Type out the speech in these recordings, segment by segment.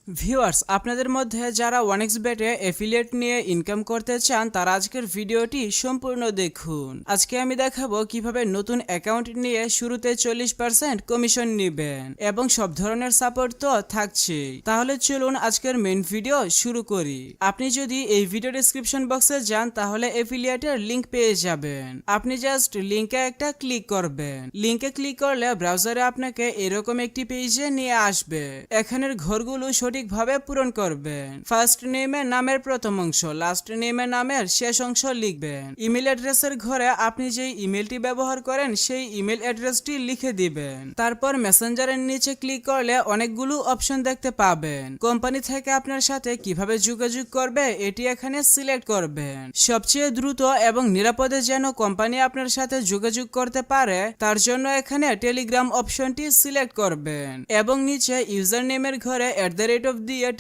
Viewers, আপনাদের মধ্যে যারা ওয়ানএক্সবেটে এফিলিয়েট নিয়ে ইনকাম করতে চান তারা আজকের ভিডিওটি সম্পূর্ণ দেখুন। আজকে আমি দেখাবো কিভাবে নতুন অ্যাকাউন্ট নিয়ে শুরুতে 40% কমিশন নেবেন এবং সব ধরনের সাপোর্ট তো থাকছেই। তাহলে চলুন আজকের মেইন ভিডিও শুরু করি। আপনি যদি এই ভিডিও ডেসক্রিপশন বক্সে যান তাহলে এফিলিয়েটের লিংক পেয়ে যাবেন। আপনি জাস্ট লিংকে একটা ক্লিক করবেন। লিংকে ক্লিক করলে ব্রাউজারে আপনাকে এরকম একটি পেজে নিয়ে আসবে। এখানের ঘরগুলো সঠিকভাবে পূরণ করবেন। ফার্স্ট নেমের নামের প্রথম অংশ, লাস্ট নেমের নামের শেষ অংশ লিখবেন। ইমেল অ্যাড্রেসের ঘরে আপনি যেই ইমেলটি ব্যবহার করেন সেই ইমেল অ্যাড্রেসটি লিখে দিবেন। তারপর মেসেঞ্জারের নিচে ক্লিক করলে অনেকগুলো অপশন দেখতে পাবেন। কোম্পানি থেকে আপনার সাথে কিভাবে যোগাযোগ করবে এটি এখানে সিলেক্ট করবেন। সবচেয়ে দ্রুত এবং নিরাপদে যেন কোম্পানি আপনার সাথে যোগাযোগ করতে পারে তার জন্য এখানে টেলিগ্রাম অপশনটি সিলেক্ট করবেন এবং নিচে ইউজার নেমের ঘরে @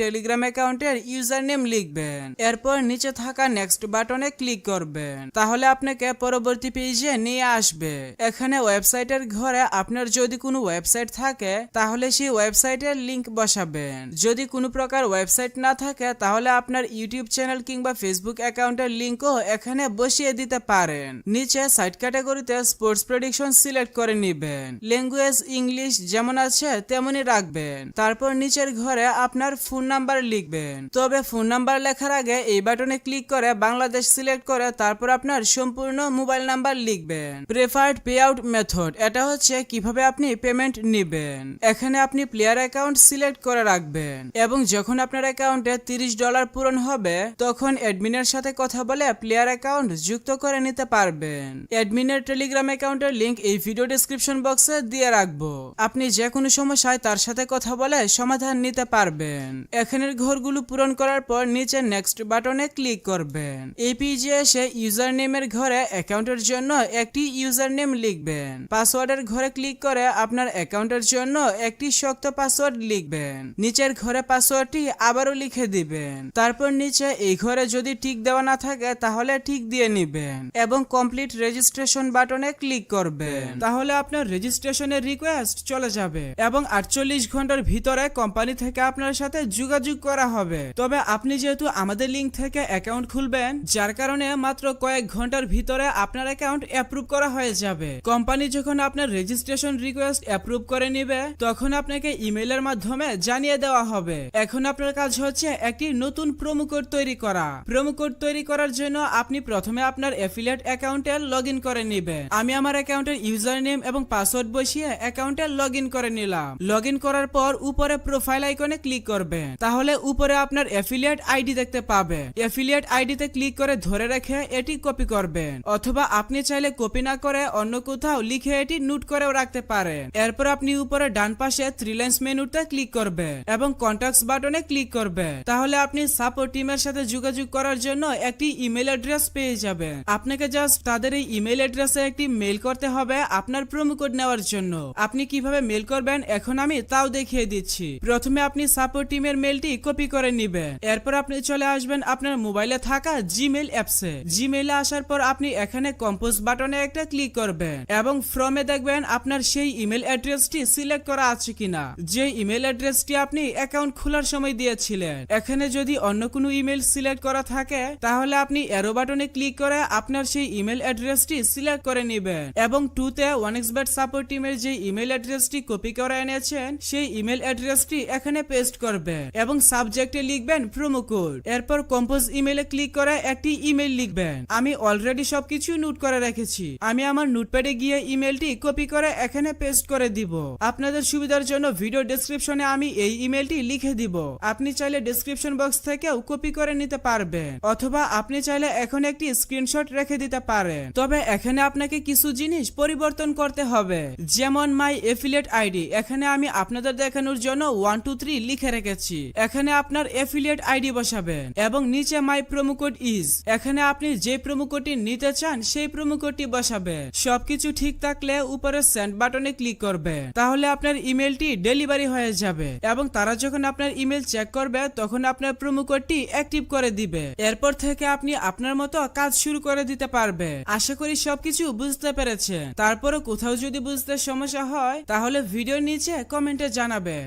টেলিগ্রাম অ্যাকাউন্টের ইউজার নেম লিখবেন। এরপর নিচে থাকা নেক্সট বাটনে ক্লিক করবেন। তাহলে আপনাকে পরবর্তী পেজে নিয়ে আসবে। এখানে ওয়েবসাইটের ঘরে আপনার যদি কোনো ওয়েবসাইট থাকে তাহলে সেই ওয়েবসাইটের লিংক বসাবেন। যদি কোনো প্রকার ওয়েবসাইট না থাকে তাহলে আপনার ইউটিউব চ্যানেল কিংবা ফেসবুক অ্যাকাউন্টের লিংকও এখানে বসিয়ে দিতে পারেন। নিচে সাইট ক্যাটাগরিতে স্পোর্টস প্রেডিকশন সিলেক্ট করে নেবেন। ল্যাঙ্গুয়েজ ইংলিশ যেমন আছে তেমনই রাখবেন। তারপর নিচের ঘরে আপনার ফোন নাম্বার লিখবেন। তবে ফোন নাম্বার লেখার আগে এই বাটনে ক্লিক করে বাংলাদেশ সিলেক্ট করে তারপর আপনার সম্পূর্ণ মোবাইল নাম্বার লিখবেন। প্রেফার্ড পে আউট মেথড, এটা হচ্ছে কিভাবে আপনি পেমেন্ট নেবেন। এখানে আপনি প্লেয়ার অ্যাকাউন্ট সিলেক্ট করে রাখবেন এবং যখন আপনার অ্যাকাউন্টে $30 পূরণ হবে তখন অ্যাডমিনের সাথে কথা বলে প্লেয়ার অ্যাকাউন্ট যুক্ত করে নিতে পারবেন। অ্যাডমিনের টেলিগ্রাম অ্যাকাউন্টের লিংক এই ভিডিও ডেসক্রিপশন বক্সে দিয়ে রাখবো। আপনি যে কোনো সমস্যায় তার সাথে কথা বলে সমাধান নিতে পারবেন। এখানের ঘরগুলো পূরণ করার পর নিচে নেক্সট বাটনে ক্লিক করবেন। এই পেজে এসে ইউজার নেমের ঘরে অ্যাকাউন্টের জন্য একটি ইউজার নেম লিখবেন। পাসওয়ার্ডের ঘরে ক্লিক করে আপনার অ্যাকাউন্টের জন্য একটি শক্ত পাসওয়ার্ড লিখবেন। নিচের ঘরে পাসওয়ার্ডটি আবারও লিখে দিবেন। তারপর নিচে এই ঘরে যদি টিক দেওয়া না থাকে তাহলে টিক দিয়ে নিবেন এবং কমপ্লিট রেজিস্ট্রেশন বাটনে ক্লিক করবেন। তাহলে আপনার রেজিস্ট্রেশনের রিকোয়েস্ট চলে যাবে এবং 48 ঘন্টার ভিতরে কোম্পানি থেকে আপনার সাথে যোগাযোগ করা হবে। তবে আপনি যেহেতু আমাদের লিংক থেকে অ্যাকাউন্ট খুলবেন যার কারণে মাত্র কয়েক ঘন্টার ভিতরে আপনার অ্যাকাউন্ট অ্যাপ্রুভ করা হয়ে যাবে। কোম্পানি যখন আপনার রেজিস্ট্রেশন রিকোয়েস্ট অ্যাপ্রুভ করে নেবে তখন আপনাকে ইমেইলের মাধ্যমে জানিয়ে দেওয়া হবে। এখন আপনার কাজ হচ্ছে একটি নতুন প্রোমো কোড তৈরি করা। প্রোমো কোড তৈরি করার জন্য আপনি প্রথমে আপনার অ্যাফিলিয়েট অ্যাকাউন্টে লগইন করে নেবেন। আমি আমার অ্যাকাউন্টের ইউজার নেম এবং পাসওয়ার্ড বসিয়ে অ্যাকাউন্টে লগইন করে নিলাম। লগইন করার পর উপরে প্রোফাইল আইকনে ক্লিক করবেন। তাহলে উপরে আপনার অ্যাফিলিয়েট আইডি দেখতে পাবেন। অ্যাফিলিয়েট আইডিতে ক্লিক করে ধরে রেখে এটি কপি করবেন অথবা আপনি চাইলে কপি না করে অন্য কোথাও লিখে এটি নোট করেও রাখতে পারেন। এরপর আপনি উপরে ডান পাশে 3 লাইনস মেনুতে ক্লিক করবেন এবং কন্টাক্টস বাটনে ক্লিক করবেন। তাহলে আপনি সাপোর্ট টিমের সাথে যোগাযোগ করার জন্য একটি ইমেল অ্যাড্রেস পেয়ে যাবেন। আপনাকে জাস্ট তাদের এই ইমেল অ্যাড্রেসে একটি মেইল করতে হবে আপনার প্রোমো কোড নেওয়ার জন্য। আপনি কিভাবে মেইল করবেন এখন আমি তাও দেখিয়ে দিচ্ছি। প্রথমে আপনি সাপোর্ট টিমের মেইলটি কপি করে নেবেন। এরপর আপনি চলে আসবেন আপনার মোবাইলে থাকা জিমেইল অ্যাপসে। জিমেইলে আসার পর আপনি এখানে কম্পোজ বাটনে একটা ক্লিক করবেন এবং ফ্রমে দেখবেন আপনার সেই ইমেল অ্যাড্রেসটি সিলেক্ট করা আছে কিনা, যে ইমেল অ্যাড্রেসটি আপনি অ্যাকাউন্ট খোলার সময় দিয়েছিলেন। এখানে যদি অন্য কোনো ইমেল সিলেক্ট করা থাকে তাহলে আপনি অ্যারো বাটনে ক্লিক করে আপনার সেই ইমেল অ্যাড্রেসটি সিলেক্ট করে নেবেন এবং 2তে ওয়ানএক্সবেট সাপোর্ট টিমের যে ইমেল অ্যাড্রেসটি কপি করে এনেছেন সেই ইমেল অ্যাড্রেসটি এখানে পেস্ট করবেন এবং সাবজেক্টে লিখবেন প্রোমো কোড। এরপর কম্পোজ ইমেলে ক্লিক করে একটি ইমেল লিখবেন। আমি অলরেডি সবকিছু নোট করে রেখেছি। আমি আমার নোটপ্যাডে গিয়ে ইমেলটি কপি করে এখানে পেস্ট করে দিব। আপনাদের সুবিধার জন্য ভিডিও ডেসক্রিপশনে আমি এই ইমেলটি লিখে দিব। আপনি চাইলে ডেসক্রিপশন বক্স থেকেও কপি করে নিতে পারবেন অথবা আপনি চাইলে এখন একটি স্ক্রিনশট রেখে দিতে পারেন। তবে এখানে আপনাকে কিছু জিনিস পরিবর্তন করতে হবে, যেমন মাই এফিলিয়েট আইডি। এখানে আমি আপনাদের দেখানোর জন্য 1 2 3 লিখে রেখেছি। এখানে আপনার এফিলিয়েট আইডি বসাবেন এবং নিচে মাই প্রোমো কোড ইজ, এখানে আপনি যে প্রোমো কোডটি নিতে চান সেই প্রোমো কোডটি বসাবেন। সবকিছু ঠিক থাকলে উপরে সেন্ড বাটনে ক্লিক করবেন। তাহলে আপনার ইমেলটি ডেলিভারি হয়ে যাবে এবং তারা যখন আপনার ইমেল চেক করবে তখন আপনার প্রোমো কোডটি অ্যাক্টিভ করে দিবে। এরপর থেকে আপনি আপনার মতো কাজ শুরু করে দিতে পারবেন। আশা করি সবকিছু বুঝতে পেরেছেন। তারপরে কোথাও যদি বুঝতে সমস্যা হয় তাহলে ভিডিওর নিচে কমেন্টে জানাবেন।